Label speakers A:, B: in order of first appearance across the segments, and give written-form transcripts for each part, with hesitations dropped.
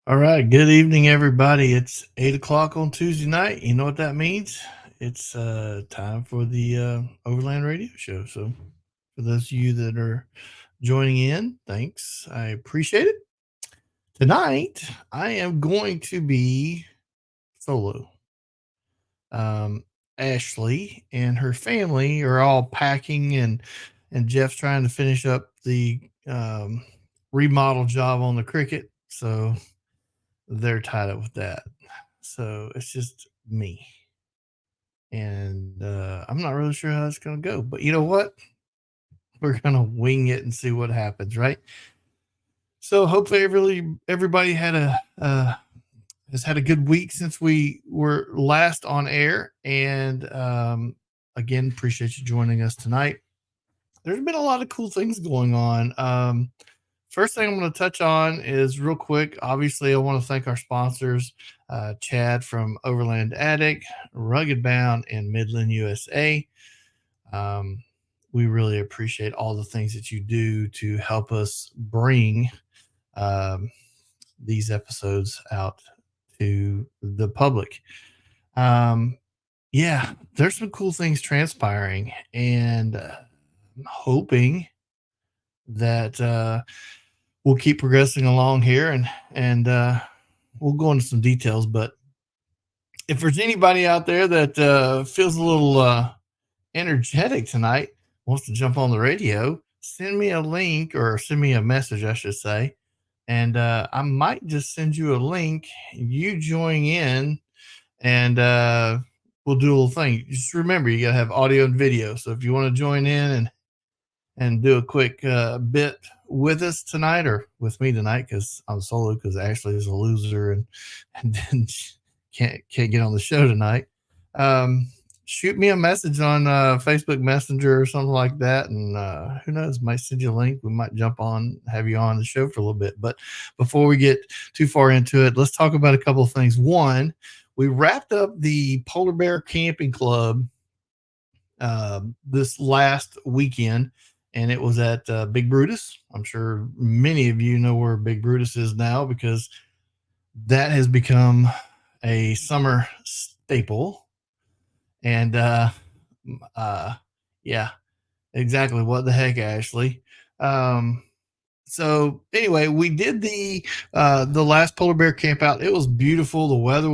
A: All right. Good evening, everybody. It's 8 o'clock on Tuesday night. You know what that means? It's time for the Overland Radio Show. So, for those of you that are joining in, thanks. I appreciate it. Tonight, I am going to be solo. Um, Ashley and her family are all packing, and Jeff's trying to finish up the remodel job on the Cricket. So, they're tied up with that. So it's just me. And I'm not really sure how that's going to go. But you know what? We're going to wing it and see what happens, right? So hopefully everybody had has had a good week since we were last on air. And again, appreciate you joining us tonight. There's been a lot of cool things going on. First thing I'm going to touch on is real quick. Obviously, I want to thank our sponsors, Chad from Overland Attic, Rugged Bound, and Midland, USA. We really appreciate all the things that you do to help us bring um, these episodes out to the public. Yeah, there's some cool things transpiring, and I'm hoping that we'll keep progressing along here, and we'll go into some details. But if there's anybody out there that feels a little energetic tonight, wants to jump on the radio, send me a link or send me a message, I should say, and I might just send you a link. You join in, and we'll do a little thing. Just remember, you gotta have audio and video. So if you want to join in and do a quick bit with us tonight, or with me tonight, because I'm solo, because Ashley is a loser and can't get on the show tonight. Shoot me a message on Facebook Messenger or something like that, and who knows, might send you a link. We might jump on, have you on the show for a little bit. But before we get too far into it, let's talk about a couple of things. One, we wrapped up the Polar Bear Camping Club this last weekend, and it was at Big Brutus. I'm sure many of you know where Big Brutus is now, because that has become a summer staple. And yeah, exactly. What the heck, Ashley? Um, so anyway, we did the last polar bear camp out. It was beautiful. The weather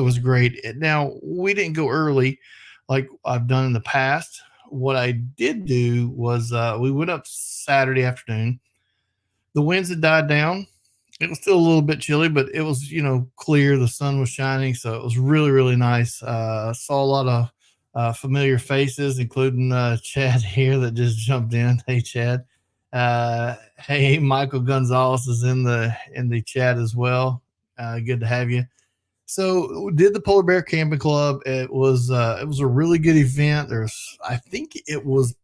A: was great. Now, we didn't go early like I've done in the past. What I did do was we went up Saturday afternoon. The winds had died down. It was still a little bit chilly, but it was, clear. The sun was shining, so it was really, really nice. Saw a lot of familiar faces, including Chad here that just jumped in. Hey, Chad. Hey, Michael Gonzalez is in the chat as well. Good to have you. So we did the Polar Bear Camping Club. It was a really good event. I think it was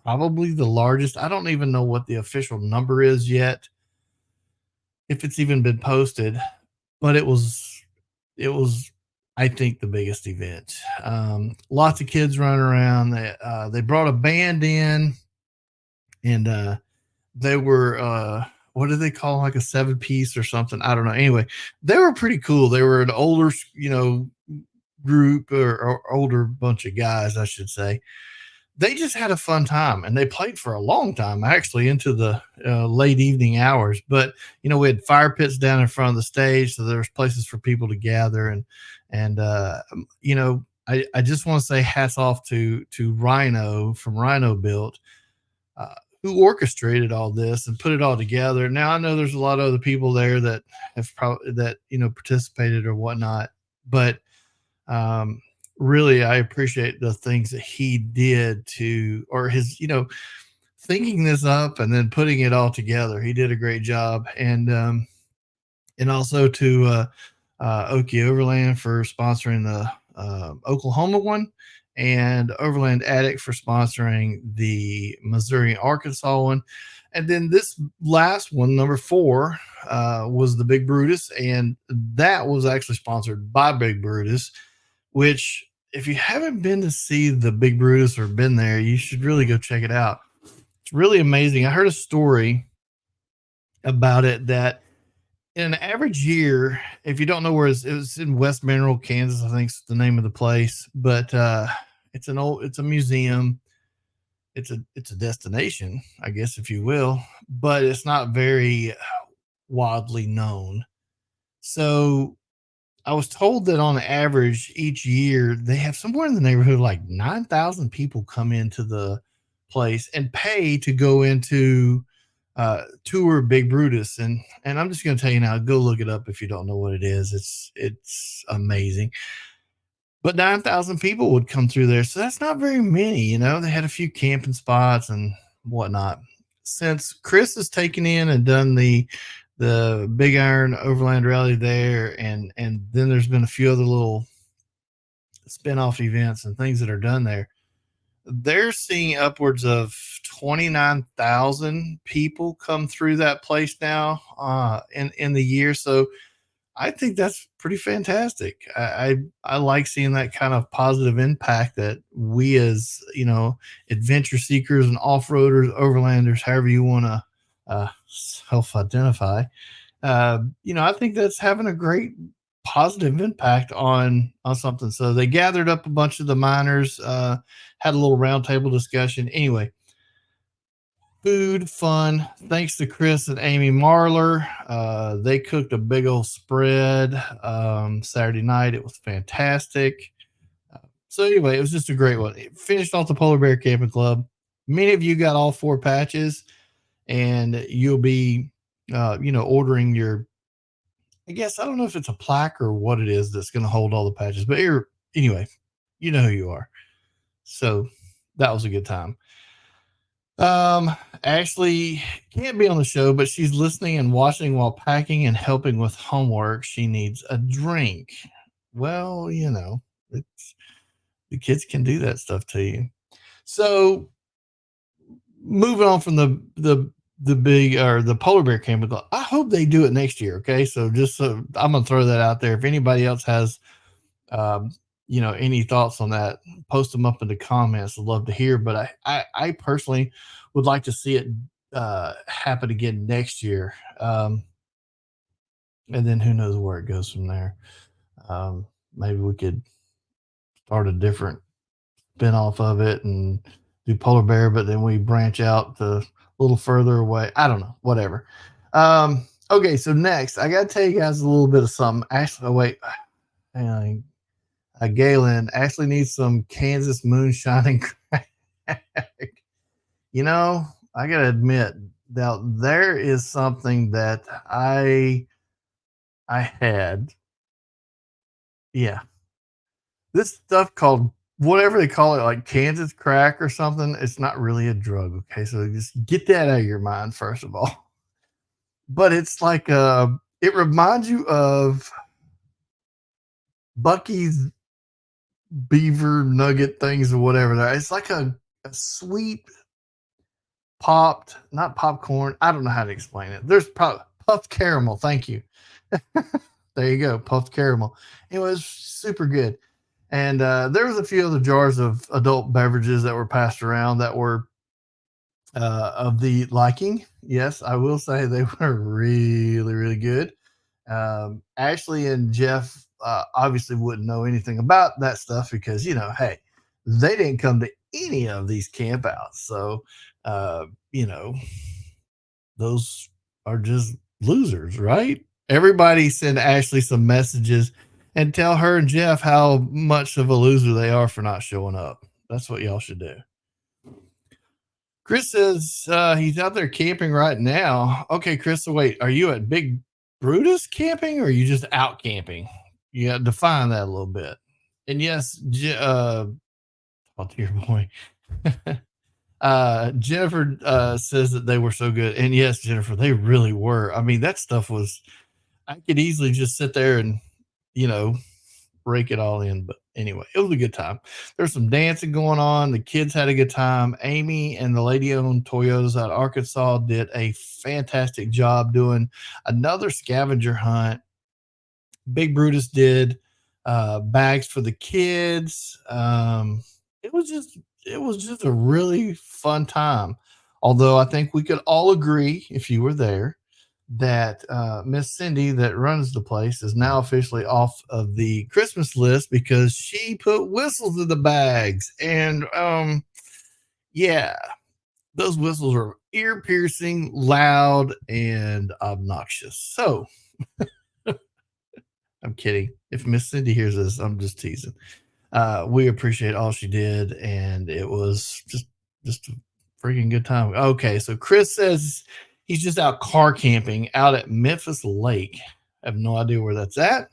A: probably the largest. I don't even know what the official number is yet, if it's even been posted, but it was I think the biggest event. Lots of kids running around. They brought a band in, and they were what do they call, like a 7-piece or something? I don't know. Anyway, they were pretty cool. They were an older, group, or older bunch of guys, I should say. They just had a fun time, and they played for a long time, actually, into the late evening hours. But we had fire pits down in front of the stage, so there was places for people to gather, and I just want to say hats off to Rhino from Rhino Built, uh, who orchestrated all this and put it all together. Now, I know there's a lot of other people there that have probably participated or whatnot, but um, really, I appreciate the things that he did or his, thinking this up and then putting it all together. He did a great job. And also to Okie Overland for sponsoring the Oklahoma one, and Overland Attic for sponsoring the Missouri Arkansas one. And then this last one, number 4, was the Big Brutus, and that was actually sponsored by Big Brutus, which, if you haven't been to see the Big Brutus or been there, you should really go check it out. It's really amazing. I heard a story about it that in an average year, if you don't know where it was in West Mineral, Kansas, I think is the name of the place, but it's a museum. It's a destination, I guess, if you will, but it's not very widely known. So I was told that on average each year they have somewhere in the neighborhood of like 9,000 people come into the place and pay to go into tour Big Brutus. And I'm just going to tell you now, go look it up if you don't know what it is. It's amazing. But 9,000 people would come through there. So that's not very many, They had a few camping spots and whatnot. Since Chris has taken in and done the Big Iron Overland Rally there, and then there's been a few other little spin-off events and things that are done there. They're seeing upwards of 29,000 people come through that place now in the year. So I think that's pretty fantastic. I like seeing that kind of positive impact that we as, adventure seekers and off-roaders, overlanders, however you want to self-identify, I think that's having a great positive impact on something. So they gathered up a bunch of the miners, had a little roundtable discussion. Anyway, food, fun. Thanks to Chris and Amy Marlar. They cooked a big old spread Saturday night. It was fantastic. So anyway, it was just a great one. It finished off the Polar Bear Camping Club. Many of you got all 4 patches, and you'll be, ordering your, I guess, I don't know if it's a plaque or what it is that's going to hold all the patches, but anyway, you know who you are. So that was a good time. Ashley can't be on the show, but she's listening and watching while packing and helping with homework. She needs a drink. Well, the kids can do that stuff to you. So moving on from the big or the Polar Bear Camping Club, I hope they do it next year. Okay. So I'm going to throw that out there. If anybody else has, any thoughts on that, post them up in the comments. I'd love to hear, but I personally would like to see it happen again next year. And then who knows where it goes from there. Maybe we could start a different spin off of it and do Polar Bear, but then we branch out to a little further away. I don't know, whatever. Okay. So next I got to tell you guys a little bit of something. Actually, wait, hang on. Galen actually needs some Kansas moonshine crack. I gotta admit, now there is something that I had. Yeah, this stuff called whatever they call it, like Kansas crack or something. It's not really a drug, okay? So just get that out of your mind first of all. But it's like it reminds you of Bucky's beaver nugget things or whatever. It's like a sweet popped, not popcorn. I don't know how to explain it. There's puffed caramel. Thank you. There you go. Puffed caramel. It was super good. And there was a few other jars of adult beverages that were passed around that were of the liking. Yes, I will say they were really, really good. Ashley and Jeff obviously wouldn't know anything about that stuff because, hey, they didn't come to any of these campouts. So, those are just losers, right? Everybody send Ashley some messages and tell her and Jeff how much of a loser they are for not showing up. That's what y'all should do. Chris says he's out there camping right now. Okay, Chris, so wait, are you at Big Brutus camping or are you just out camping? You got to define that a little bit. And yes, oh dear boy. Jennifer says that they were so good. And yes, Jennifer, they really were. I mean, that stuff was, I could easily just sit there and, rake it all in. But anyway, it was a good time. There's some dancing going on. The kids had a good time. Amy and the lady owned Toyotas out of Arkansas did a fantastic job doing another scavenger hunt. Big Brutus did bags for the kids. It was just a really fun time. Although I think we could all agree, if you were there, that Miss Cindy, that runs the place, is now officially off of the Christmas list because she put whistles in the bags. And yeah, those whistles are ear piercing, loud, and obnoxious. So I'm kidding. If Miss Cindy hears this, I'm just teasing. We appreciate all she did, and it was just a freaking good time. Okay, so Chris says he's just out car camping out at Memphis Lake. I have no idea where that's at,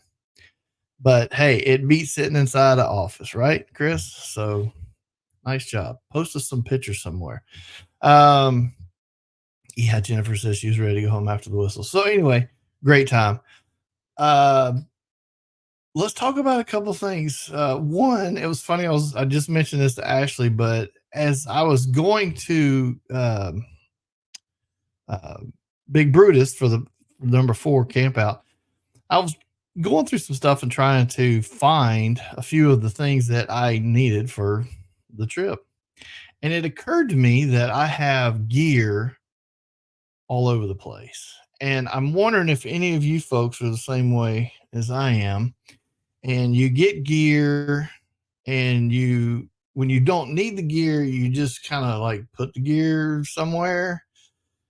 A: but hey, it beats sitting inside an office, right, Chris? So nice job. Post us some pictures somewhere. Yeah, Jennifer says she was ready to go home after the whistle. So anyway, great time. Uh, let's talk about a couple things. One, it was funny. I just mentioned this to Ashley, but as I was going to uh, Big Brutus for the number 4 camp out, I was going through some stuff and trying to find a few of the things that I needed for the trip. And it occurred to me that I have gear all over the place. And I'm wondering if any of you folks are the same way as I am. And you get gear, and when you don't need the gear, you just kind of like put the gear somewhere,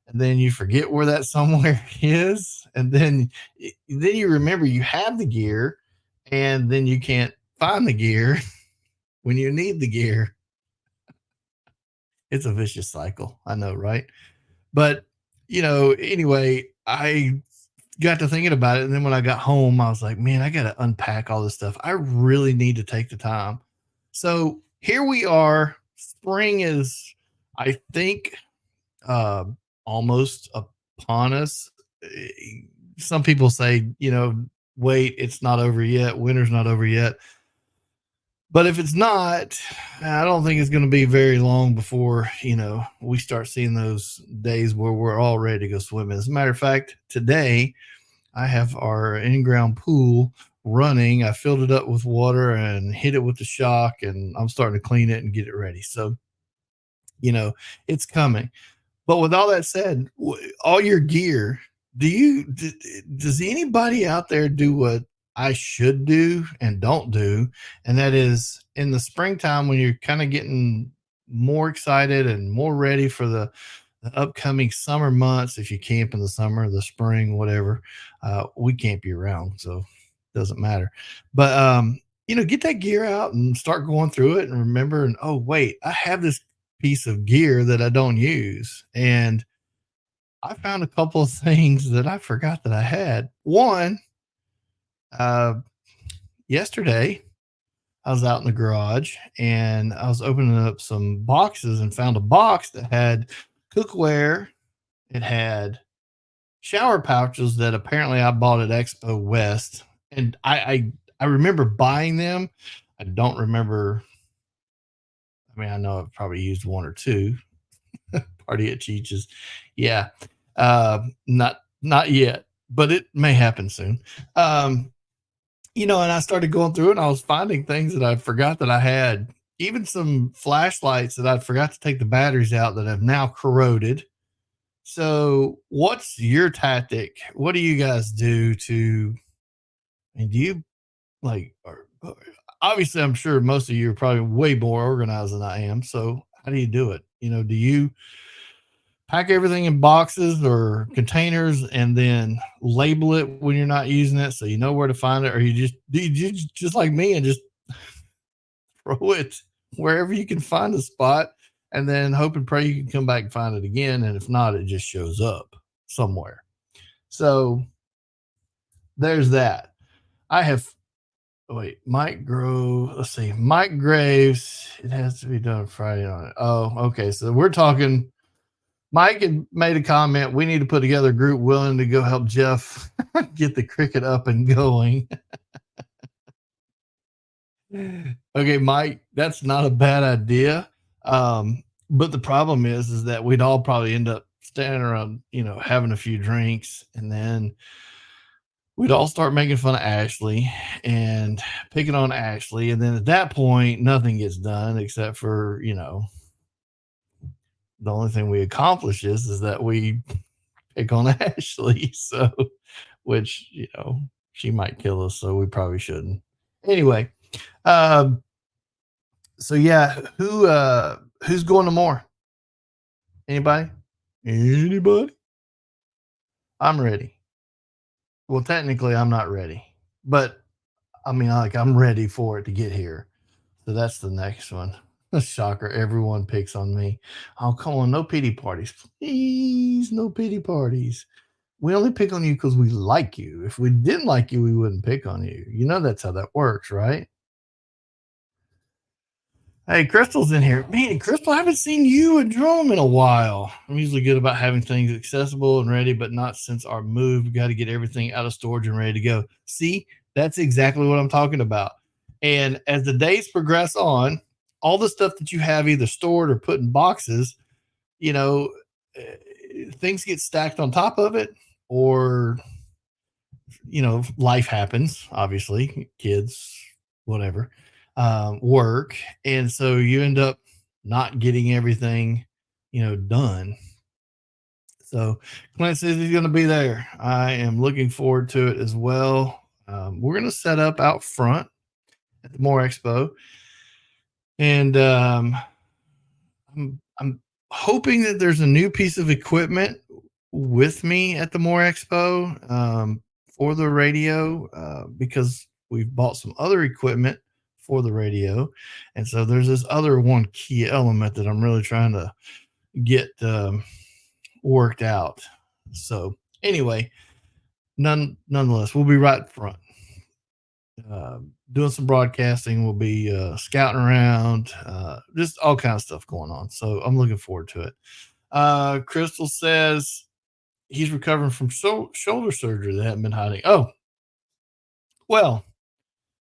A: and then you forget where that somewhere is. And then you remember you have the gear, and then you can't find the gear when you need the gear. It's a vicious cycle. I know, right? But, anyway, I got to thinking about it. And then when I got home, I was like, man, I got to unpack all this stuff. I really need to take the time. So here we are. Spring is, I think, uh, almost upon us. Some people say, wait, it's not over yet. Winter's not over yet. But if it's not, I don't think it's going to be very long before, we start seeing those days where we're all ready to go swimming. As a matter of fact, today I have our in-ground pool running. I filled it up with water and hit it with the shock, and I'm starting to clean it and get it ready. So, it's coming. But with all that said, all your gear, does anybody out there do what I should do and don't do? And that is, in the springtime, when you're kind of getting more excited and more ready for the upcoming summer months, if you camp in the summer, the spring, whatever, we camp year round, so it doesn't matter. But get that gear out and start going through it and remember, and oh wait, I have this piece of gear that I don't use. And I found a couple of things that I forgot that I had. One, yesterday I was out in the garage and I was opening up some boxes and found a box that had cookware. It had shower pouches that apparently I bought at Expo West. And I remember buying them. I don't remember. I mean, I know I've probably used one or two. Party at Cheech's. Yeah. Not yet, but it may happen soon. And I started going through it and I was finding things that I forgot that I had, even some flashlights that I forgot to take the batteries out that have now corroded. So what's your tactic? What do you guys do do you like, obviously I'm sure most of you are probably way more organized than I am. So how do you do it? Do you pack everything in boxes or containers and then label it when you're not using it so you know where to find it? Or do you just like me and just throw it wherever you can find a spot and then hope and pray you can come back and find it again? And if not, it just shows up somewhere. So there's that. Mike Graves, it has to be done Friday on it. Oh, okay. So we're talking. Mike had made a comment. We need to put together a group willing to go help Jeff get the cricket up and going. Okay, Mike, that's not a bad idea. But the problem is that we'd all probably end up standing around, having a few drinks, and then we'd all start making fun of Ashley and picking on Ashley. And then at that point, nothing gets done except for, the only thing we accomplish is that we pick on Ashley. So, which, she might kill us. So we probably shouldn't. Anyway, um, so yeah, who's going to more? Anybody? Anybody? I'm ready. Well, technically, I'm not ready, but I mean, like, I'm ready for it to get here. So that's the next one. Shocker. Everyone picks on me. Oh, come on. No pity parties. Please. No pity parties. We only pick on you because we like you. If we didn't like you, we wouldn't pick on you. You know, that's how that works, right? Hey, Crystal's in here. Man, Crystal, I haven't seen you and Jerome in a while. I'm usually good about having things accessible and ready, but not since our move. We got to get everything out of storage and ready to go. See, that's exactly what I'm talking about. And as the days progress on, all the stuff that you have either stored or put in boxes, you know, things get stacked on top of it, or, life happens, obviously, kids, whatever, work. And so you end up not getting everything, done. So Clint says he's going to be there. I am looking forward to it as well. We're going to set up out front at the More Expo. And I'm hoping that there's a new piece of equipment with me at the More Expo for the radio because we've bought some other equipment for the radio. And so there's this other one key element that I'm really trying to get worked out. So anyway, nonetheless, we'll be right front. Doing some broadcasting. We'll be scouting around, just all kinds of stuff going on. So I'm looking forward to it. Crystal says he's recovering from shoulder surgery that hadn't been hiding. Oh, well,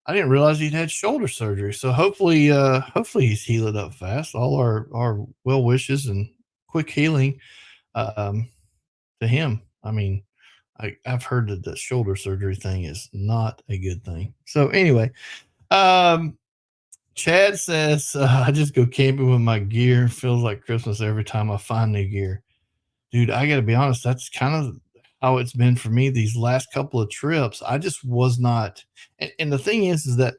A: I didn't realize he'd had shoulder surgery. So hopefully he's healing up fast. All our well wishes and quick healing to him. I mean, I've heard that the shoulder surgery thing is not a good thing. So anyway, Chad says, I just go camping with my gear. Feels like Christmas every time I find new gear. Dude, I got to be honest. That's kind of how it's been for me these last couple of trips. I just was not. And the thing is that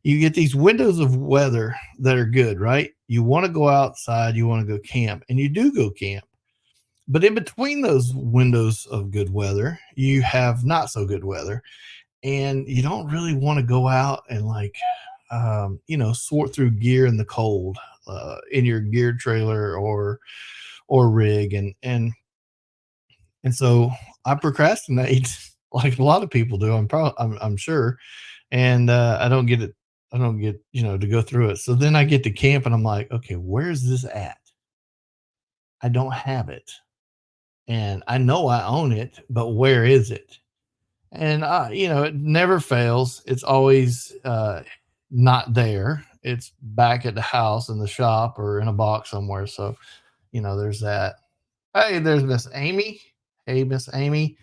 A: you get these windows of weather that are good, right? You want to go outside, you want to go camp, and you do go camp. But in between those windows of good weather, you have not so good weather, and you don't really want to go out and sort through gear in the cold in your gear trailer or rig, and so I procrastinate like a lot of people do. I'm sure, and I don't get it. I don't get to go through it. So then I get to camp and I'm like, okay, where's this at? I don't have it. And I know I own it, but where is it? And it never fails. It's always not there. It's back at the house in the shop or in a box somewhere. So, there's that. Hey, there's Miss Amy. Hey, Miss Amy.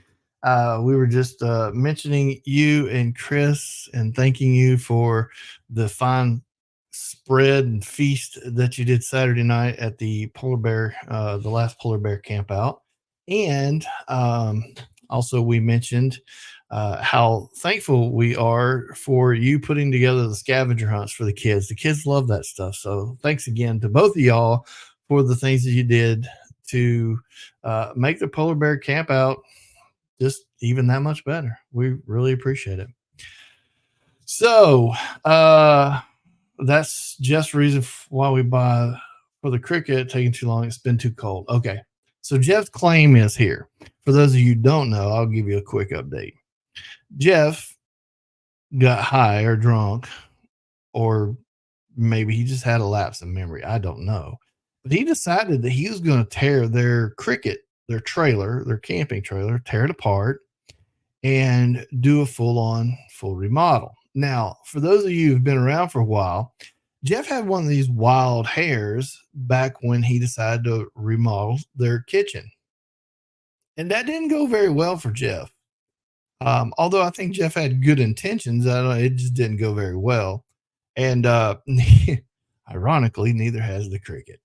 A: We were just mentioning you and Chris and thanking you for the fine spread and feast that you did Saturday night at the the last polar bear camp out. And also we mentioned how thankful we are for you putting together the scavenger hunts for the kids. The kids love that stuff. So thanks again to both of y'all for the things that you did to make the polar bear camp out just even that much better. We really appreciate it. So that's just reason why we buy for the cricket taking too long. It's been too cold. Okay. So Jeff's claim is here. For those of you who don't know, I'll give you a quick update. Jeff got high or drunk, or maybe he just had a lapse in memory. I don't know. But he decided that he was going to tear their trailer, their camping trailer, tear it apart and do a full remodel. Now, for those of you who've been around for a while, Jeff had one of these wild hairs back when he decided to remodel their kitchen. And that didn't go very well for Jeff. Although I think Jeff had good intentions, it just didn't go very well. And ironically, neither has the cricket.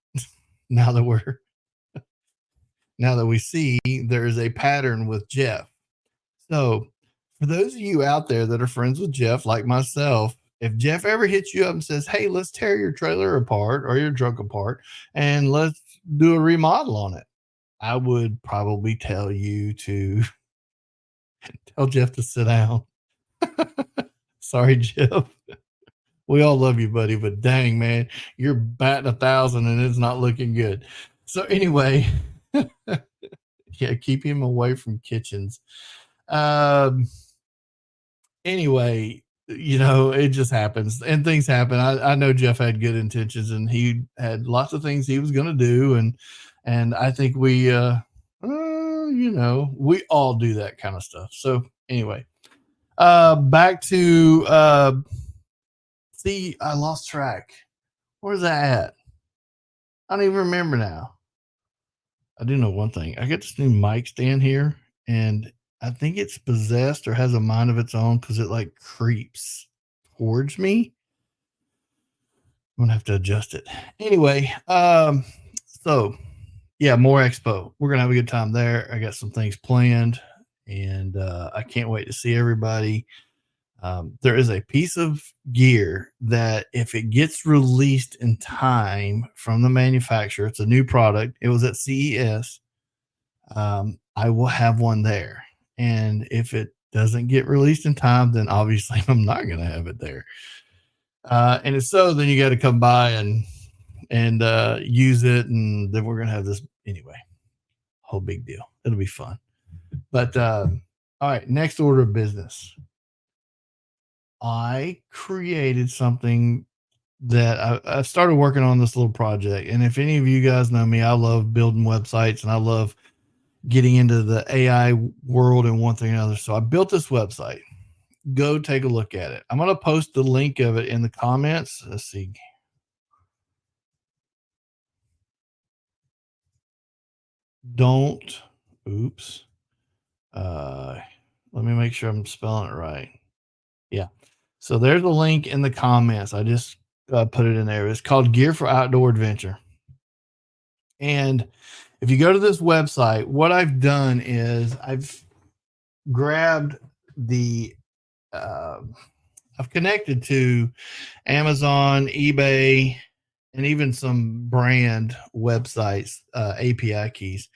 A: Now that now that we see there is a pattern with Jeff. So, for those of you out there that are friends with Jeff, like myself, if Jeff ever hits you up and says, "Hey, let's tear your trailer apart or your truck apart and let's do a remodel on it," I would probably tell you to tell Jeff to sit down. Sorry, Jeff. We all love you, buddy, but dang, man, you're batting 1,000 and it's not looking good. So, anyway, yeah, keep him away from kitchens. Um, anyway, it just happens and things happen. I know Jeff had good intentions and he had lots of things he was going to do. And I think we all do that kind of stuff. So anyway, back to, see, I lost track. Where's that at? I don't even remember now. I do know one thing. I got this new mic stand here and I think it's possessed or has a mind of its own because it like creeps towards me. I'm gonna have to adjust it. Anyway, so yeah, more expo. We're gonna have a good time there. I got some things planned and I can't wait to see everybody. There is a piece of gear that if it gets released in time from the manufacturer, it's a new product. It was at CES. I will have one there. And if it doesn't get released in time, then obviously I'm not going to have it there. And if so, then you got to come by and use it. And then we're going to have this anyway, whole big deal. It'll be fun. But all right, next order of business. I created something that I started working on this little project. And if any of you guys know me, I love building websites and I love getting into the AI world and one thing or another. So I built this website. Go take a look at it. I'm going to post the link of it in the comments. Let's see. Oops. Let me make sure I'm spelling it right. Yeah. So there's a link in the comments. I just put it in there. It's called Gear for Outdoor Adventure. And if you go to this website, what I've done is I've grabbed I've connected to Amazon, eBay, and even some brand websites, API keys.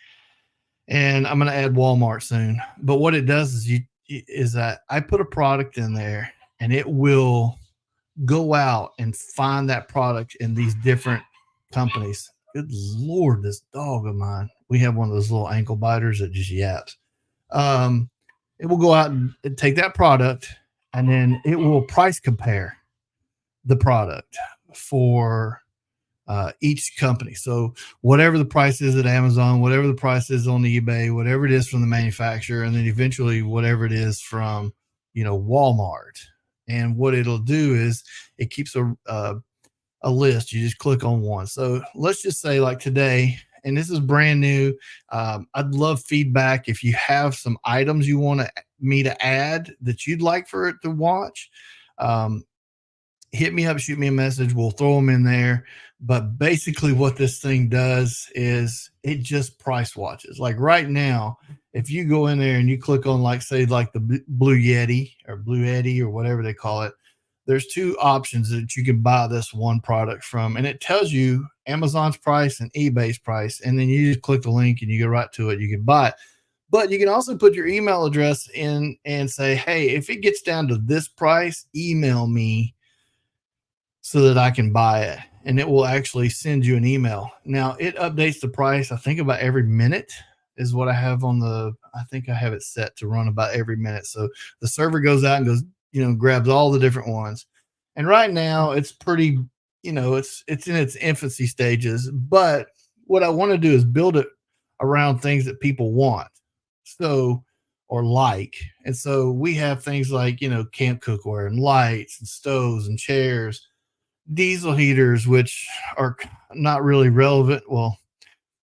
A: And I'm going to add Walmart soon. But what it does is that I put a product in there and it will go out and find that product in these different companies. Good Lord, this dog of mine. We have one of those little ankle biters that just yaps. It will go out and take that product and then it will price compare the product for each company. So whatever the price is at Amazon, whatever the price is on eBay, whatever it is from the manufacturer, and then eventually whatever it is from, Walmart. And what it'll do is it keeps a list. You just click on one. So let's just say like today, and this is brand new. I'd love feedback. If you have some items you want me to add that you'd like for it to watch, hit me up, shoot me a message. We'll throw them in there. But basically what this thing does is it just price watches. Like right now, if you go in there and you click on like the Blue Yeti or whatever they call it, there's two options that you can buy this one product from. And it tells you Amazon's price and eBay's price. And then you just click the link and you go right to it. You can buy it. But you can also put your email address in and say, hey, if it gets down to this price, email me so that I can buy it. And it will actually send you an email. Now it updates the price. I think about every minute is what I have I think I have it set to run about every minute. So the server goes out and goes, grabs all the different ones. And right now it's pretty, it's in its infancy stages, but what I want to do is build it around things that people want. So, or like, and so we have things like, camp cookware and lights and stoves and chairs, diesel heaters, which are not really relevant. Well,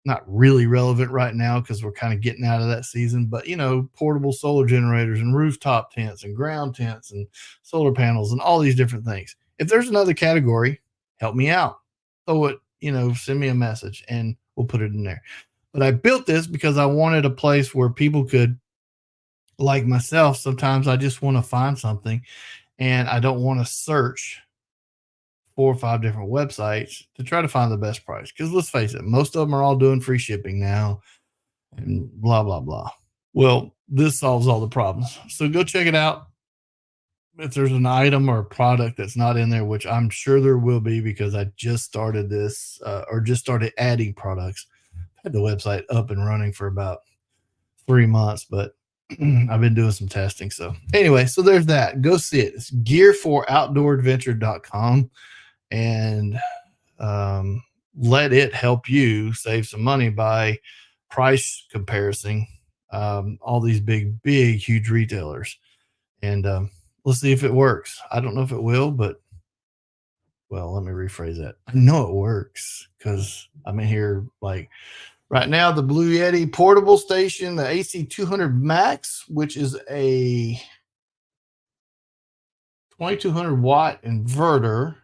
A: not really relevant right now because we're kind of getting out of that season, but portable solar generators and rooftop tents and ground tents and solar panels and all these different things. If there's another category, help me out. So send me a message and we'll put it in there. But I built this because I wanted a place where people could, like myself, sometimes I just want to find something and I don't want to search 4 or 5 different websites to try to find the best price. Because let's face it, most of them are all doing free shipping now and blah, blah, blah. Well, this solves all the problems. So go check it out. If there's an item or a product that's not in there, which I'm sure there will be because I just started this or just started adding products. I had the website up and running for about 3 months, but I've been doing some testing. So anyway, so there's that. Go see it. It's gear4outdooradventure.com and let it help you save some money by price comparison all these big, huge retailers. And let's see if it works. I don't know if it will, but well, let me rephrase that. I know it works because I'm in here like right now, the Blue Yeti portable station, the AC200 Max, which is a 2200 watt inverter,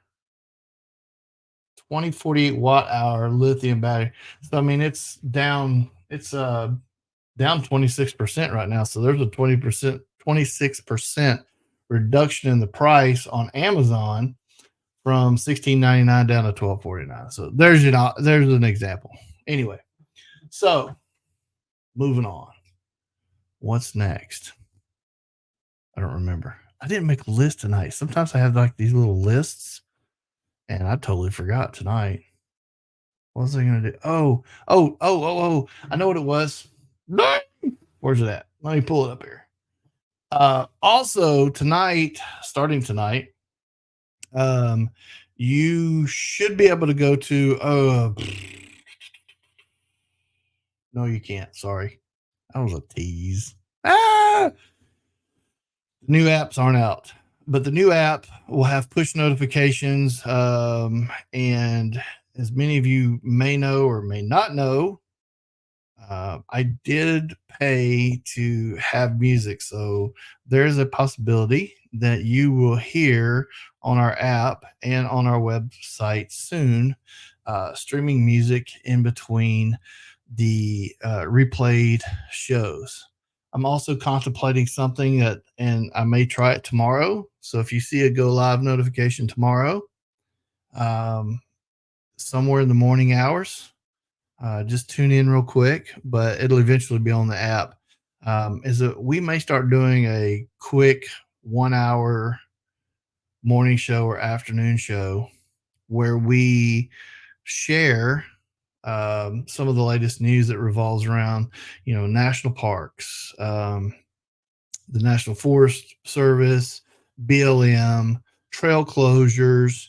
A: 2048 watt hour lithium battery. So I mean it's down 26% right now. So there's a 26% reduction in the price on Amazon from $16.99 down to $12.49. So there's an example. Anyway, so moving on. What's next? I don't remember. I didn't make a list tonight. Sometimes I have like these little lists and I totally forgot tonight. What was I going to do? Oh. I know what it was. Where's it at? Let me pull it up here. Also tonight, starting tonight, you should be able to go to, no, you can't. Sorry. That was a tease. New apps aren't out, but the new app will have push notifications. And as many of you may know or may not know, I did pay to have music. So there's a possibility that you will hear on our app and on our website soon, streaming music in between the replayed shows. I'm also contemplating something and I may try it tomorrow. So if you see a go live notification tomorrow, somewhere in the morning hours, just tune in real quick, but it'll eventually be on the app. Is that we may start doing a quick 1 hour morning show or afternoon show where we share some of the latest news that revolves around, national parks, the National Forest Service, BLM, trail closures,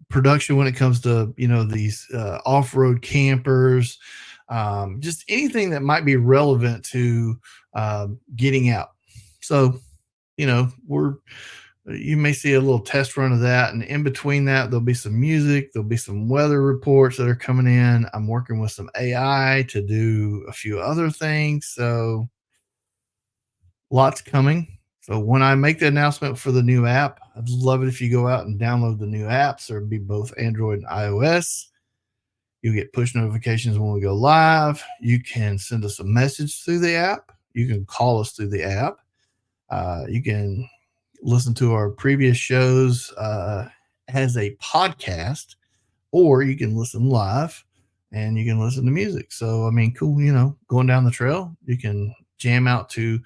A: production when it comes to, these off-road campers, just anything that might be relevant to getting out. So, you may see a little test run of that. And in between that, there'll be some music. There'll be some weather reports that are coming in. I'm working with some AI to do a few other things. So lots coming. So when I make the announcement for the new app, I'd love it if you go out and download the new apps. There'll be both Android and iOS. You'll get push notifications when we go live. You can send us a message through the app. You can call us through the app. You can listen to our previous shows as a podcast, or you can listen live and you can listen to music. So, I mean, cool, going down the trail, you can jam out to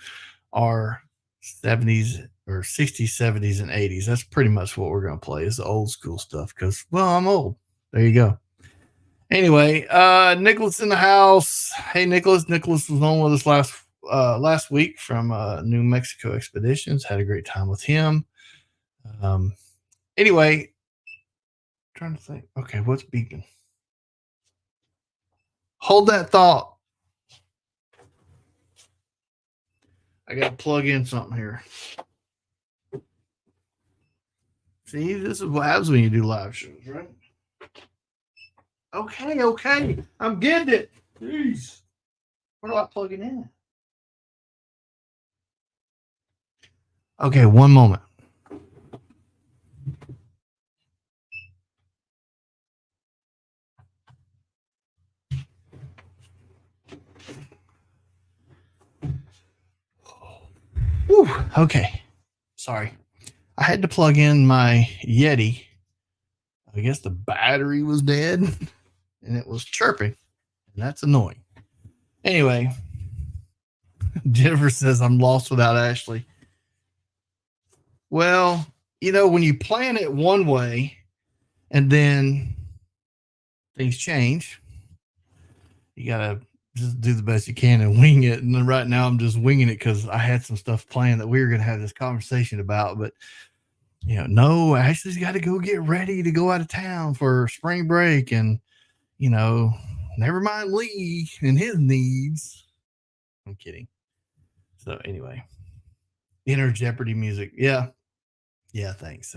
A: our 70s or 60s, 70s, and 80s. That's pretty much what we're going to play is the old school stuff because, well, I'm old. There you go. Anyway, Nicholas in the house. Hey, Nicholas. Nicholas was on with us last week from New Mexico Expeditions. Had a great time with him. Anyway, trying to think. Okay, what's beeping? Hold that thought. I got to plug in something here. See, this is what happens when you do live shows, right? Okay. I'm getting it. Jeez. Where do I plug it in? Okay, one moment. Whew, okay. Sorry. I had to plug in my Yeti. I guess the battery was dead and it was chirping. And that's annoying. Anyway, Jennifer says I'm lost without Ashley. Well, when you plan it one way and then things change, you got to just do the best you can and wing it. And then right now I'm just winging it because I had some stuff planned that we were going to have this conversation about. But, no, Ashley's got to go get ready to go out of town for spring break. And, never mind Lee and his needs. I'm kidding. So anyway, inner Jeopardy music. Yeah. Yeah. Thanks.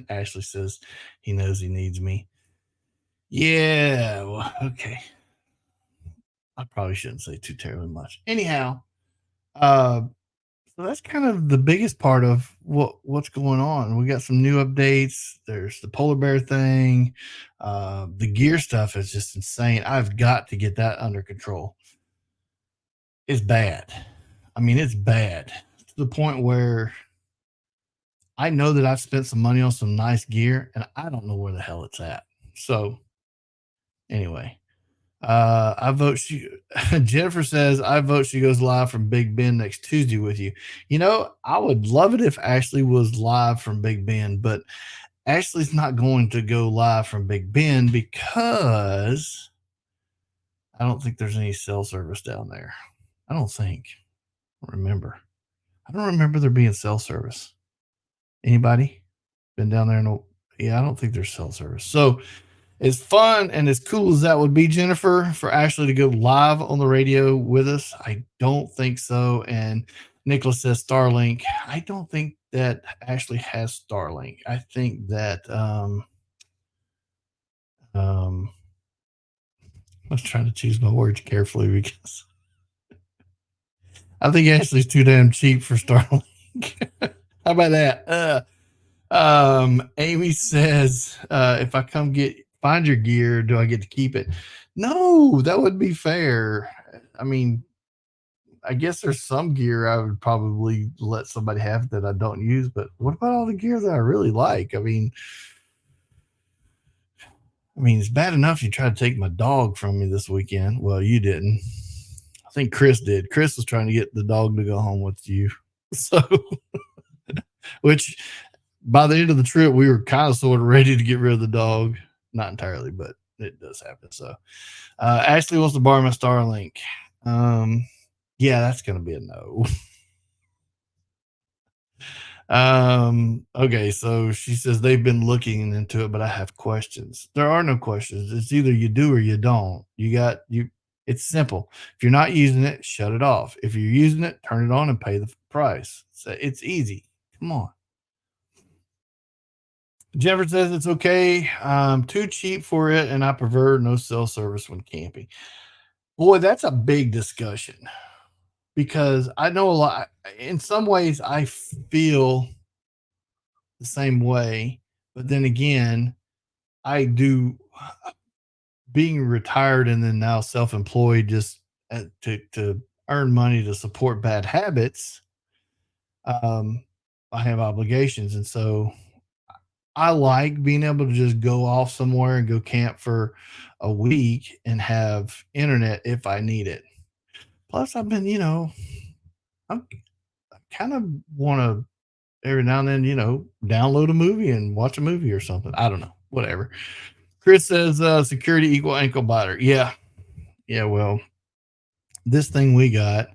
A: Ashley says he knows he needs me. Yeah. Well, okay. I probably shouldn't say too terribly much. Anyhow, so that's kind of the biggest part of what's going on. We got some new updates. There's the polar bear thing. The gear stuff is just insane. I've got to get that under control. It's bad. I mean, it's bad to the point where I know that I've spent some money on some nice gear and I don't know where the hell it's at. So anyway, I vote Jennifer says, I vote she goes live from Big Ben next Tuesday with you. I would love it if Ashley was live from Big Ben, but Ashley's not going to go live from Big Ben because I don't think there's any cell service down there. I don't remember. I don't remember there being cell service. Anybody been down there? Yeah, I don't think there's cell service. So as fun and as cool as that would be, Jennifer, for Ashley to go live on the radio with us, I don't think so. And Nicholas says Starlink. I don't think that Ashley has Starlink. I think that I was trying to choose my words carefully because I think Ashley's too damn cheap for Starlink. How about that? Amy says, if I come find your gear, do I get to keep it? No, that would be fair. I mean, I guess there's some gear I would probably let somebody have that I don't use, but what about all the gear that I really like? I mean, it's bad enough you tried to take my dog from me this weekend. Well, you didn't. I think Chris did. Chris was trying to get the dog to go home with you. So, which by the end of the trip, we were kind of sort of ready to get rid of the dog. Not entirely, but it does happen. So, Ashley wants to borrow my Starlink. Yeah, that's going to be a no. Okay, so she says they've been looking into it, but I have questions. There are no questions. It's either you do or you don't. It's simple. If you're not using it, shut it off. If you're using it, turn it on and pay the price. So it's easy. Come on. Jennifer says it's okay. I'm too cheap for it, and I prefer no cell service when camping. Boy, that's a big discussion because I know a lot. In some ways, I feel the same way, but then again, I do. Being retired and then now self-employed, just to earn money to support bad habits. I have obligations, and so I like being able to just go off somewhere and go camp for a week and have internet if I need it. Plus, I've been, I kind of want to every now and then, download a movie and watch a movie or something. I don't know, whatever. Chris says, security equal ankle biter. Yeah. Yeah. Well, this thing we got,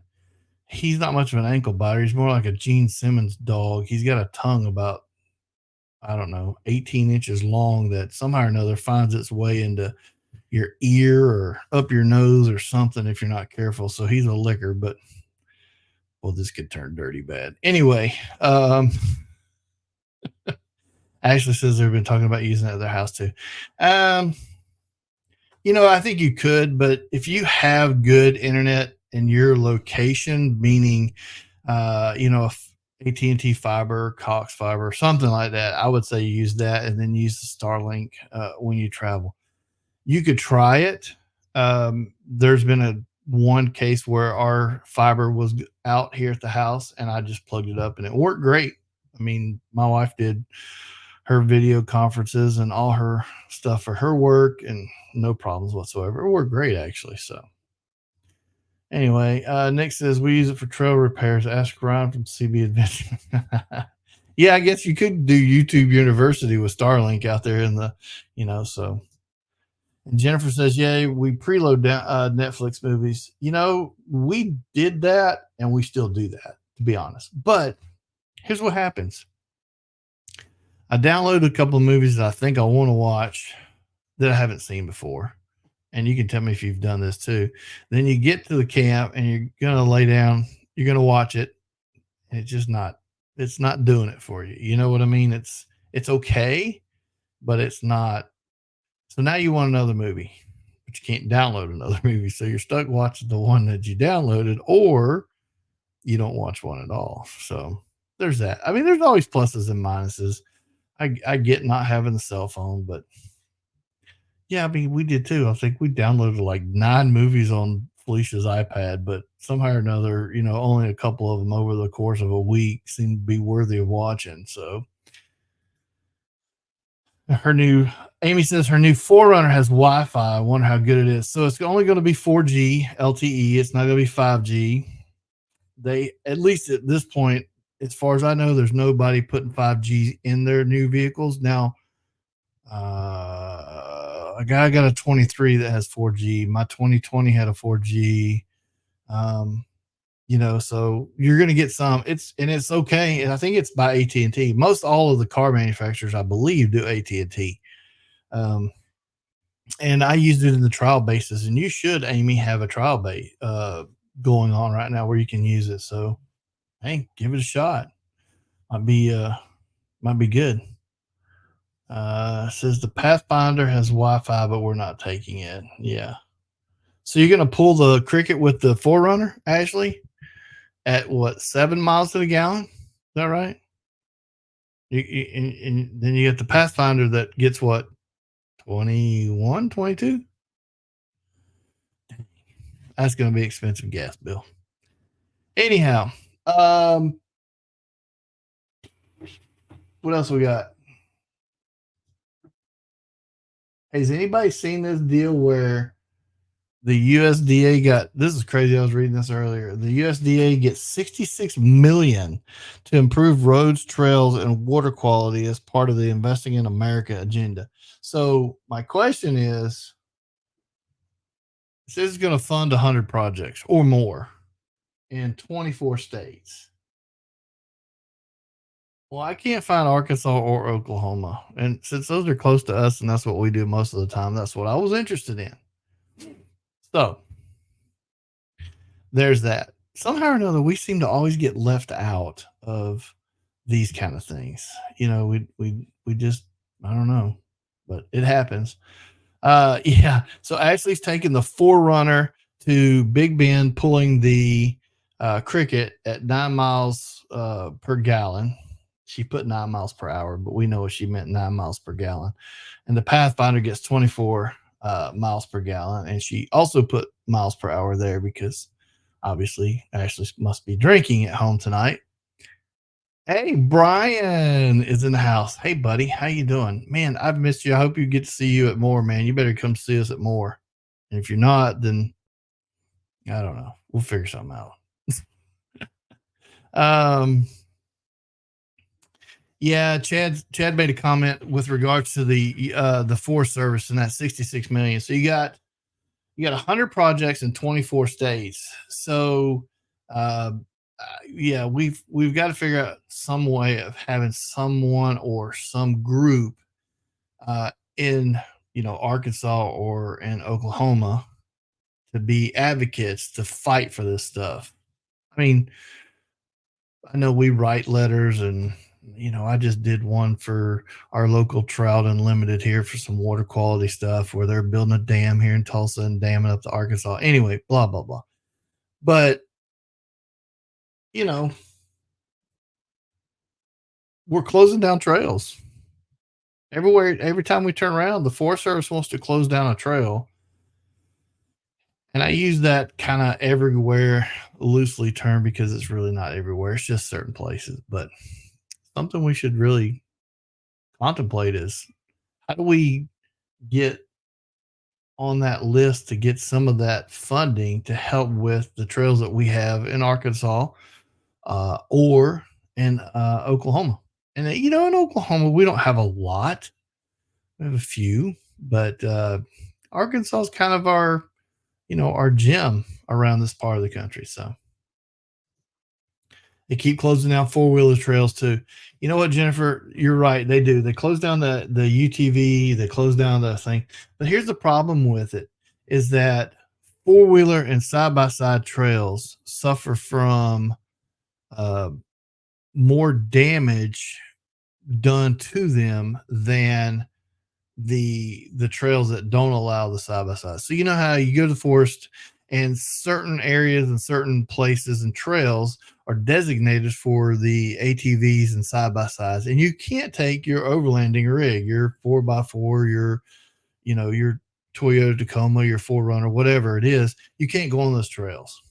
A: he's not much of an ankle biter. He's more like a Gene Simmons dog. He's got a tongue about, I don't know, 18 inches long that somehow or another finds its way into your ear or up your nose or something if you're not careful. So he's a licker, but well, this could turn dirty bad. Anyway, Ashley says they've been talking about using it at their house too. I think you could, but if you have good internet in your location, meaning, AT&T fiber, Cox fiber, something like that, I would say use that and then use the Starlink when you travel. You could try it. There's been one case where our fiber was out here at the house, and I just plugged it up and it worked great. I mean, my wife did her video conferences and all her stuff for her work and no problems whatsoever. It worked great actually. So anyway, Nick says we use it for trail repairs. Ask Ryan from CB Adventure. Yeah, I guess you could do YouTube University with Starlink out there in the, so. And Jennifer says, yeah, we preload Netflix movies. We did that and we still do that, to be honest. But here's what happens. I downloaded a couple of movies that I think I want to watch that I haven't seen before. And you can tell me if you've done this too. Then you get to the camp and you're going to lay down, you're going to watch it. And it's not doing it for you. You know what I mean? It's okay, but it's not. So now you want another movie, but you can't download another movie. So you're stuck watching the one that you downloaded, or you don't watch one at all. So there's that. I mean, there's always pluses and minuses. I get not having the cell phone, but yeah, I mean, we did too. I think we downloaded like 9 movies on Felicia's iPad, but somehow or another, only a couple of them over the course of a week seemed to be worthy of watching. So Amy says her new 4Runner has Wi-Fi. I wonder how good it is. So it's only going to be 4G LTE. It's not going to be 5G. They, at least at this point, as far as I know, there's nobody putting 5G in their new vehicles. Now, a guy got a 23 that has 4G. My 2020 had a 4G. So you're going to get some. It's okay. And I think it's by AT&T. Most all of the car manufacturers, I believe, do AT&T. And I used it in the trial basis, and you should, Amy, have a trial base going on right now where you can use it. So, hey, give it a shot. Might be good. Says the Pathfinder has Wi-Fi, but we're not taking it. Yeah. So you're going to pull the Cricket with the 4Runner, Ashley, at what, 7 miles to the gallon? Is that right? And then you get the Pathfinder that gets what, 21, 22? That's going to be expensive gas bill. Anyhow, what else we got? Has anybody seen this deal where the USDA this is crazy. I was reading this earlier. The USDA gets $66 million to improve roads, trails, and water quality as part of the Investing in America agenda. So my question is, this is going to fund 100 projects or more in 24 states. Well, I can't find Arkansas or Oklahoma. And since those are close to us and that's what we do most of the time, that's what I was interested in. So there's that. Somehow or another, we seem to always get left out of these kind of things. We just, I don't know, but it happens. Yeah. So Ashley's taking the 4Runner to Big Bend, pulling the Cricket at 9 miles per gallon. She put 9 miles per hour, but we know she meant 9 miles per gallon. And the Pathfinder gets 24 miles per gallon. And she also put miles per hour there because obviously Ashley must be drinking at home tonight. Hey, Brian is in the house. Hey, buddy. How you doing? Man, I've missed you. I hope you get to see you at More, man. You better come see us at More. And if you're not, then I don't know. We'll figure something out. Yeah, Chad made a comment with regards to the Forest Service and that 66 million. So you got 100 projects in 24 states. So yeah, we've got to figure out some way of having someone or some group in Arkansas or in Oklahoma to be advocates to fight for this stuff. I mean, I know we write letters and I just did one for our local Trout Unlimited here for some water quality stuff where they're building a dam here in Tulsa and damming up to Arkansas. Anyway, blah, blah, blah. But, we're closing down trails everywhere. Every time we turn around, the Forest Service wants to close down a trail. And I use that kind of everywhere loosely term because it's really not everywhere. It's just certain places. But something we should really contemplate is how do we get on that list to get some of that funding to help with the trails that we have in Arkansas or in Oklahoma. And in Oklahoma, we don't have a lot. We have a few, but Arkansas is kind of our gem around this part of the country. So they keep closing down four-wheeler trails too. You know what, Jennifer? You're right. They do. They close down the UTV. They close down the thing. But here's the problem with it: is that four-wheeler and side-by-side trails suffer from uh, more damage done to them than the trails that don't allow the side by side. So you know how you go to the forest and certain areas and certain places and trails are designated for the ATVs and side by sides, and you can't take your overlanding rig, your 4x4, your Toyota Tacoma, your 4Runner, whatever it is. You can't go on those trails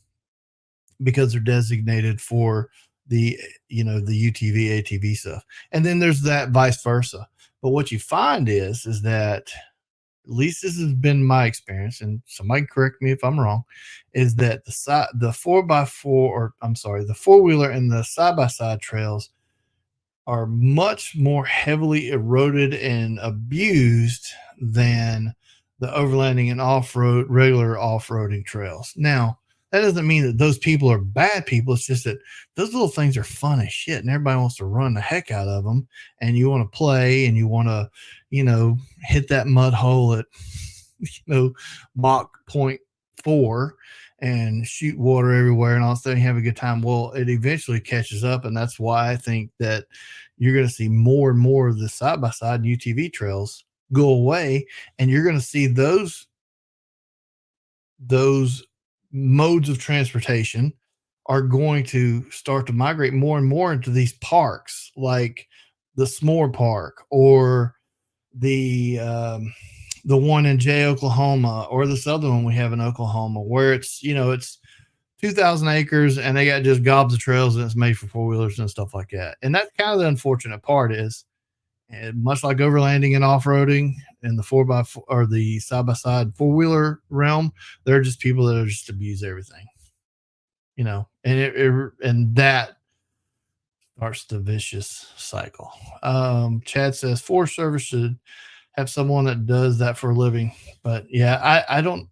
A: because they're designated for the UTV ATV stuff. And then there's that vice versa. But what you find is that at least this has been my experience, and somebody correct me if I'm wrong, is that the 4x4, or I'm sorry, the four wheeler and the side by side trails are much more heavily eroded and abused than the overlanding and off-road, regular off-roading trails. Now, that doesn't mean that those people are bad people. It's just that those little things are fun as shit, and everybody wants to run the heck out of them. And you want to play, and you want to, hit that mud hole at, Mach point 4 and shoot water everywhere and all that and have a good time. Well, it eventually catches up, and that's why I think that you're going to see more and more of the side by side and UTV trails go away, and you're going to see those modes of transportation are going to start to migrate more and more into these parks, like the S'more Park or the one in Jay, Oklahoma, or this other one we have in Oklahoma, where it's 2,000 acres and they got just gobs of trails and it's made for four wheelers and stuff like that. And that's kind of the unfortunate part is, and much like overlanding and off-roading in the 4x4 or the side-by-side four-wheeler realm, there are just people that are just abuse everything, and that starts the vicious cycle. Chad says Forest Service should have someone that does that for a living, but yeah, I don't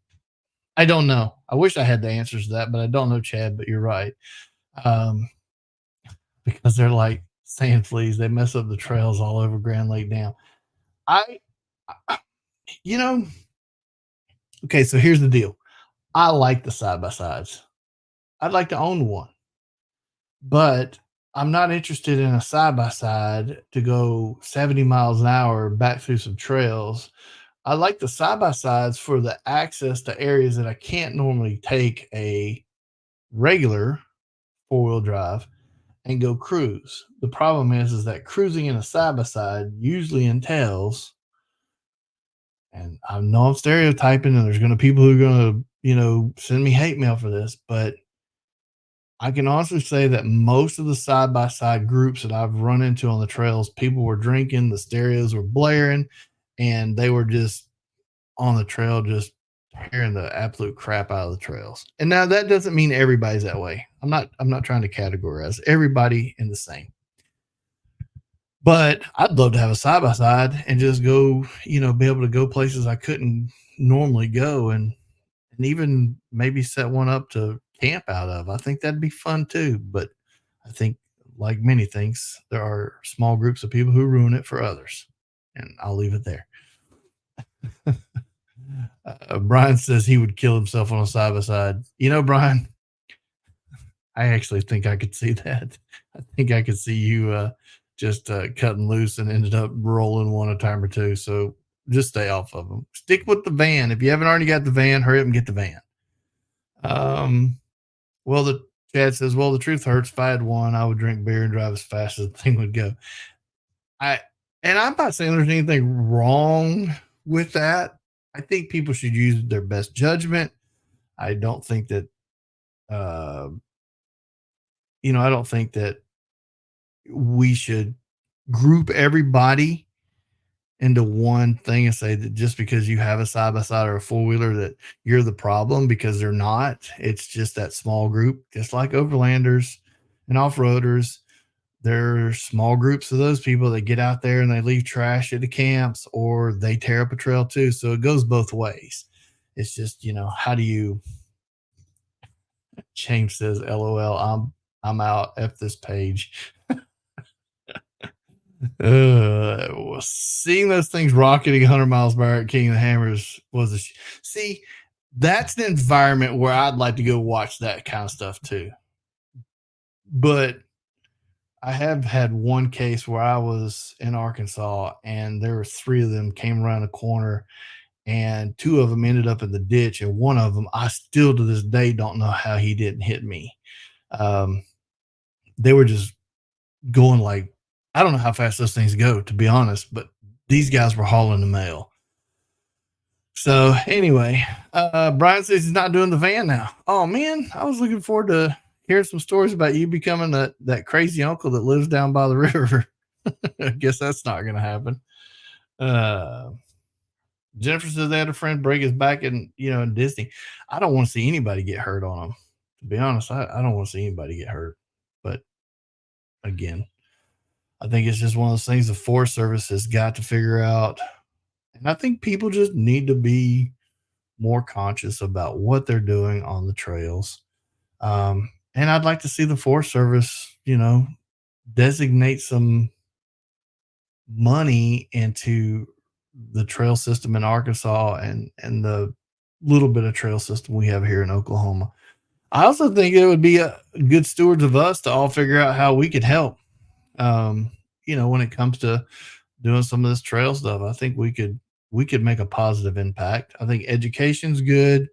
A: know. I wish I had the answers to that, but I don't know, Chad. But you're right, um, because they're like sand fleas. They mess up the trails all over Grand Lake Dam. I, you know, okay. So here's the deal. I like the side by sides. I'd like to own one, but I'm not interested in a side by side to go 70 miles an hour back through some trails. I like the side by sides for the access to areas that I can't normally take a regular four wheel drive and go cruise. The problem is that cruising in a side by side usually entails, and I know I'm stereotyping, and there's going to people who are going to, send me hate mail for this, but I can honestly say that most of the side by side groups that I've run into on the trails, people were drinking, the stereos were blaring, and they were just on the trail, just tearing the absolute crap out of the trails. And now that doesn't mean everybody's that way. I'm not trying to categorize everybody in the same. But I'd love to have a side by side and just go, be able to go places I couldn't normally go, and even maybe set one up to camp out of. I think that'd be fun too. But I think, like many things, there are small groups of people who ruin it for others. And I'll leave it there. Brian says he would kill himself on a side by side. Brian, I actually think I could see that. I think I could see you just cutting loose and ended up rolling one a time or two. So just stay off of them. Stick with the van. If you haven't already got the van, hurry up and get the van. Well, the Chad says, well, the truth hurts. If I had one, I would drink beer and drive as fast as the thing would go. And I'm not saying there's anything wrong with that. I think people should use their best judgment. I don't think that, uh, I don't think that we should group everybody into one thing and say that just because you have a side by side or a four wheeler that you're the problem, because they're not. It's just that small group, just like overlanders and off roaders. There are small groups of those people that get out there and they leave trash at the camps or they tear up a trail too. So it goes both ways. It's just, how do you James says, LOL, I'm out. F this page. Seeing those things rocketing 100 miles per hour at King of the Hammers was see, that's an environment where I'd like to go watch that kind of stuff too. But I have had one case where I was in Arkansas and there were three of them came around a corner and two of them ended up in the ditch. And one of them, I still to this day don't know how he didn't hit me. Um, they were just going like, I don't know how fast those things go, to be honest, but these guys were hauling the mail. So anyway, Brian says he's not doing the van now. Oh man, I was looking forward to hearing some stories about you becoming that crazy uncle that lives down by the river. I guess that's not going to happen. Jennifer says they had a friend break his back in Disney. I don't want to see anybody get hurt on them. To be honest, I don't want to see anybody get hurt. But again, I think it's just one of those things the Forest Service has got to figure out. And I think people just need to be more conscious about what they're doing on the trails. And I'd like to see the Forest Service, designate some money into the trail system in Arkansas and the little bit of trail system we have here in Oklahoma. I also think it would be a good stewards of us to all figure out how we could help. When it comes to doing some of this trail stuff, I think we could make a positive impact. I think education's good,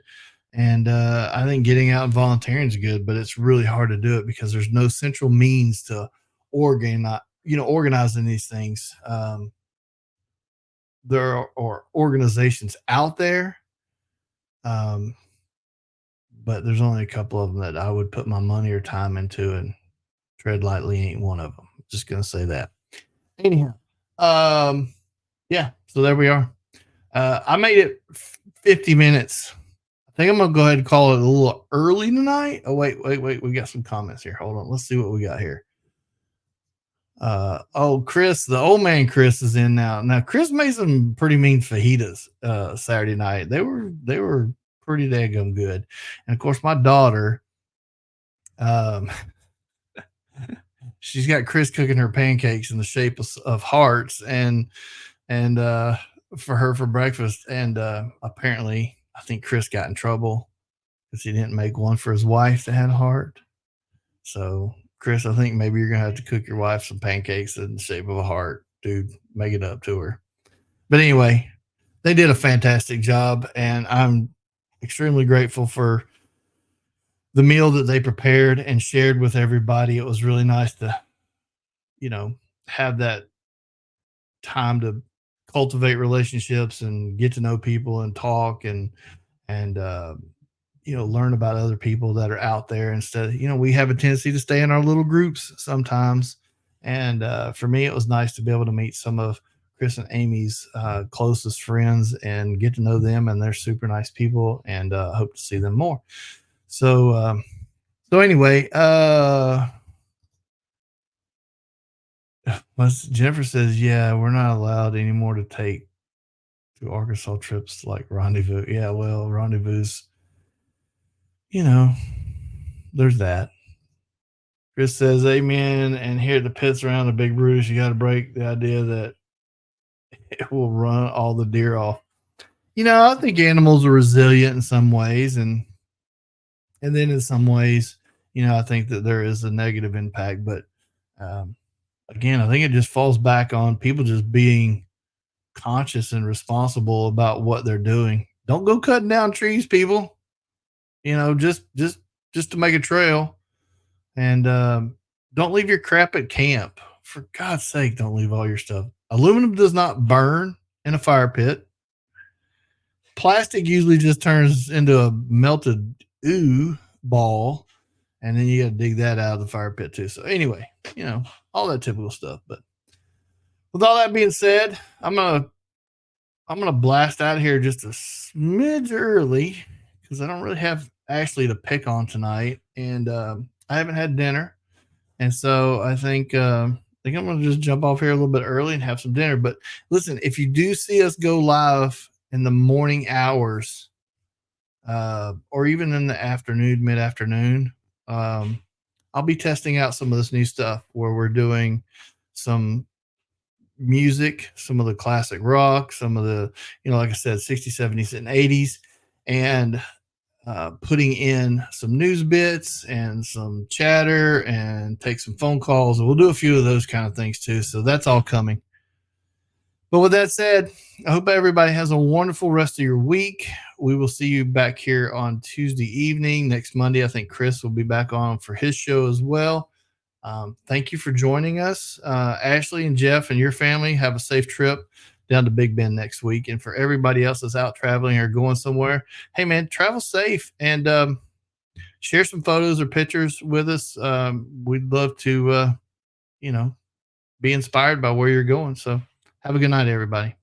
A: and I think getting out and volunteering is good, but it's really hard to do it because there's no central means to organizing these things. There are organizations out there, um, but there's only a couple of them that I would put my money or time into, and Tread Lightly ain't one of them. Just gonna say that. Anyhow, yeah. So there we are. I made it 50 minutes. I think I'm gonna go ahead and call it a little early tonight. Oh wait. We got some comments here. Hold on. Let's see what we got here. Chris, the old man Chris is in now. Now Chris made some pretty mean fajitas Saturday night. They were pretty daggum good. And of course my daughter, um she's got Chris cooking her pancakes in the shape of hearts and for her for breakfast. And apparently I think Chris got in trouble because he didn't make one for his wife that had a heart. So Chris, I think maybe you're gonna have to cook your wife some pancakes in the shape of a heart, dude. Make it up to her. But anyway, they did a fantastic job, and I'm extremely grateful for the meal that they prepared and shared with everybody. It was really nice to, have that time to cultivate relationships and get to know people and talk and learn about other people that are out there instead of, we have a tendency to stay in our little groups sometimes. And for me, it was nice to be able to meet some of Chris and Amy's closest friends and get to know them. And they're super nice people, and hope to see them more. So anyway, Jennifer says, yeah, we're not allowed anymore to take to Arkansas trips like Rendezvous. Yeah, well, Rendezvous, there's that. Chris says, amen. And here at the pits around the Big Bruce, you got to break the idea that it will run all the deer off. I think animals are resilient in some ways. And then in some ways, I think that there is a negative impact. But again, I think it just falls back on people just being conscious and responsible about what they're doing. Don't go cutting down trees, people. Just to make a trail. And don't leave your crap at camp. For God's sake, don't leave all your stuff. Aluminum does not burn in a fire pit. plastic usually just turns into a melted ball, and then you got to dig that out of the fire pit too. So anyway, all that typical stuff. But with all that being said, I'm gonna blast out of here just a smidge early because I don't really have Ashley to pick on tonight, and I haven't had dinner, and so I think I'm gonna just jump off here a little bit early and have some dinner. But listen, if you do see us go live in the morning hours, or even in the afternoon, mid afternoon, I'll be testing out some of this new stuff where we're doing some music, some of the classic rock, some of the, like I said, 60s, 70s, and 80s, and putting in some news bits and some chatter and take some phone calls. And we'll do a few of those kind of things too. So that's all coming. But with that said, I hope everybody has a wonderful rest of your week. We will see you back here on Tuesday evening. Next Monday, I think Chris will be back on for his show as well. Thank you for joining us. Ashley and Jeff and your family, have a safe trip down to Big Bend next week. And for everybody else that's out traveling or going somewhere, hey man, travel safe and share some photos or pictures with us. We'd love to, be inspired by where you're going. So have a good night, everybody.